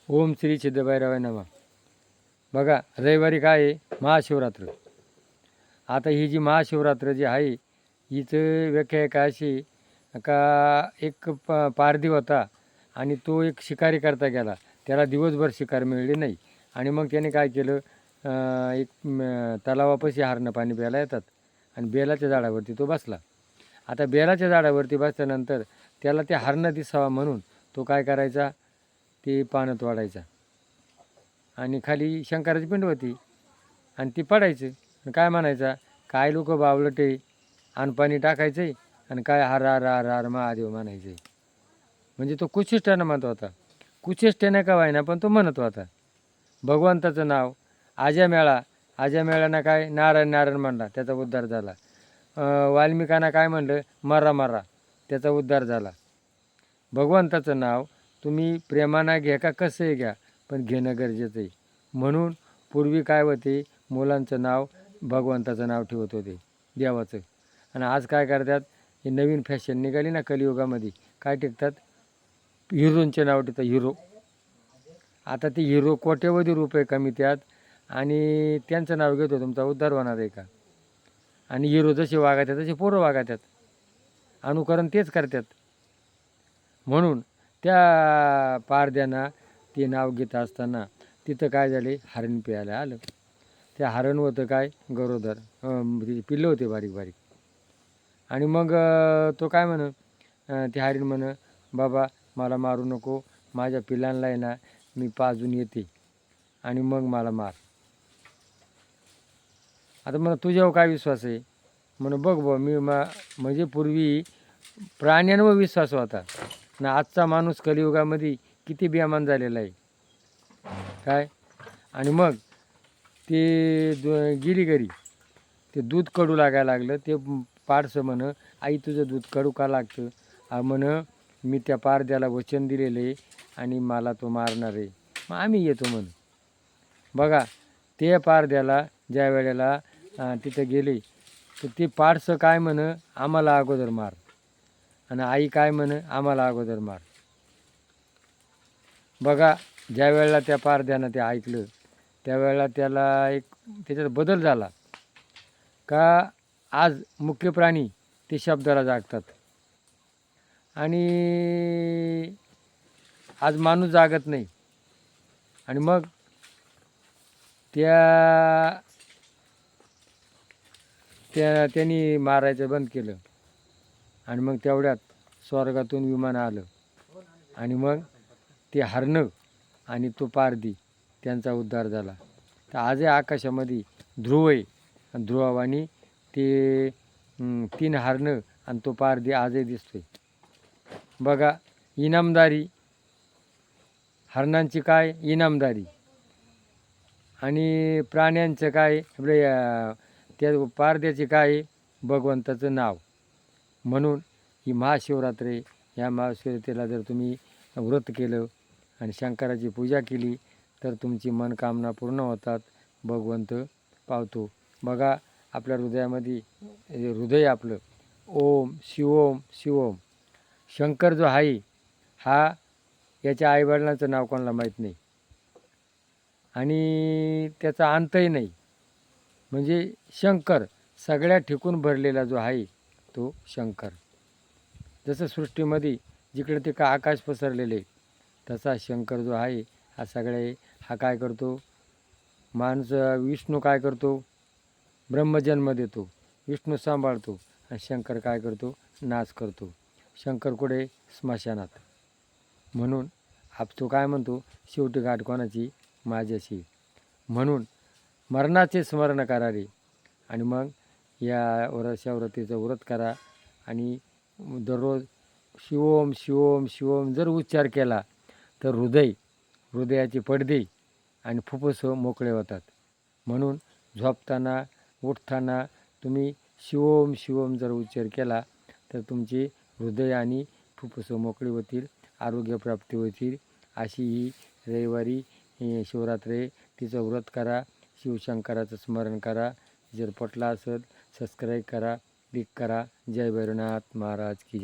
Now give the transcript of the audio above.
ओम श्री सिद्धभैरवाय नमः. बघा रविवारी काय आहे, महाशिवरात्र. आता ही जी महाशिवरात्र जी आहे हिचं व्याख्या काय अशी का एक पारधी होता आणि तो एक शिकारी करता गेला. त्याला दिवसभर शिकार मिळली नाही आणि मग त्याने काय केलं, तलावापाशी हरणं पाणी प्यायला येतात आणि बेलाच्या झाडावरती तो बसला. आता बेलाच्या झाडावरती बसल्यानंतर त्याला ते हरणं दिसावा म्हणून तो काय करायचा, ते पानं तोडायचा आणि खाली शंकराची पिंड होती आणि ती पडायचं आणि काय म्हणायचा, काय लोक बावलटे पाणी टाकायचे आणि काय हर हर हर हर महादेव म्हणायचे. म्हणजे तो कुचिष्टानं म्हणत होता. कुचिष्टानं का व्हायना पण तो म्हणत होता भगवंताचं नाव. आज्या मेळानं काय नारायण नारायण म्हणला, त्याचा उद्धार झाला. वाल्मिकांना काय म्हणलं, मरा मरा, त्याचा उद्धार झाला. भगवंताचं नाव तुम्ही प्रेमानं घ्या का कसंही घ्या, पण घेणं गरजेचं आहे. म्हणून पूर्वी काय होते, मुलांचं नाव भगवंताचं नाव ठेवत होते, देवाचं. आणि आज काय करतात, हे नवीन फॅशन निघाली ना कलियुगामध्ये, काय टिकतात, हिरोंचे नाव ठेवतात, हिरो. आता ते हिरो कोट्यवधी रुपये कमी त्यात आणि त्यांचं नाव घेतो, तुमचा उद्धार होणार आहे का? आणि हिरो जसे वागतात तसे पोरं वागतात, अनुकरण तेच करतात. म्हणून त्या पारद्यांना ते नाव घेत असताना तिथं काय झाले, हरण प्यायला आलं. त्या हरण होतं काय, गरोदर, पिल्लं होते बारीक बारीक. आणि मग तो काय म्हण, ते हरिण म्हण, बाबा मला मारू नको, माझ्या पिल्लांना आहे ना मी पाजून येते आणि मग मला मार. आता म्हणा तुझ्यावर काय विश्वास आहे, म्हणून बघ बा मी म्हणजे पूर्वी प्राण्यांवर विश्वास होता ना. आजचा माणूस कलियुगामध्ये किती बेमान झालेला आहे काय. आणि मग ते गेली घरी, ते दूध कडू लागायला लागलं. ते पाडसं म्हण, आई तुझं दूध कडू का लागतं? म्हण मी त्या पारद्याला वचन दिलेलं आहे आणि मला तो मारणार आहे, मग आम्ही येतो म्हण. बघा ते पारद्याला ज्या वेळेला तिथं गेले तर ते पाडसं काय म्हण, आम्हाला अगोदर मार. आणि आई काय म्हण, आम्हाला अगोदर मार. बघा ज्या वेळेला त्या पारद्यानं ते ऐकलं त्यावेळेला त्याला एक त्याच्यात बदल झाला का. आज मुख्य प्राणी ते शब्दाला जागतात आणि आज माणूस जागत नाही. आणि मग त्यांनी मारायचं बंद केलं आणि मग तेवढ्यात स्वर्गातून विमान आलं आणि मग ते हरणं आणि तो पारधी त्यांचा उद्धार झाला. तर आजही आकाशामध्ये ध्रुव आहे आणि ध्रुवावानी ते 3 हरणं आणि तो पारधी आजही दिसतोय. बघा इनामदारी, हरणांची काय इनामदारी आणि प्राण्यांचं काय, आपले त्या पारद्याचे काय, भगवंताचं नाव. म्हणून ही महाशिवरात्री, या महाशिवरात्रीला जर तुम्ही व्रत केलं आणि शंकराची पूजा केली तर तुमची मनकामना पूर्ण होतात, भगवंत पावतो. बघा आपल्या हृदयामध्ये, हृदय आपलं ओम शिवोम शिवोम. शंकर जो आहे हा, याच्या आईवडिलांचं नाव कोणाला माहीत नाही आणि त्याचा अंतही नाही. म्हणजे शंकर सगळ्या ठिकून भरलेला जो आहे तो शंकर. जसं सृष्टीमध्ये जिकडे ते का आकाश पसरलेले, तसा शंकर जो आहे हा सगळे, हा काय करतो, विष्णू काय करतो, ब्रह्मजन्म देतो, विष्णू सांभाळतो आणि शंकर काय करतो, नाश करतो. शंकर कुठे, स्मशानात. म्हणून तो काय म्हणतो, शेवटी गाठ कोणाची, माझ्याशी. म्हणून मरणाचे स्मरण करा रे आणि मग या शिवरात्रीचं व्रत करा आणि दररोज शिवोम शिवोम शिवोम जर उच्चार केला तर हृदयाचे पडदे आणि फुफ्फुस मोकळे होतात. म्हणून झोपताना उठताना तुम्ही शिवोम शिवोम जर उच्चार केला तर तुमची हृदय आणि फुफ्फुस मोकळी होतील, आरोग्यप्राप्ती होतील. अशी ही रविवारी शिवरात्री तिचं व्रत करा, शिवशंकराचं स्मरण करा. जर पटला असेल सबस्क्राईब करा, क्लिक करा. जय भैरवनाथ महाराज की जय.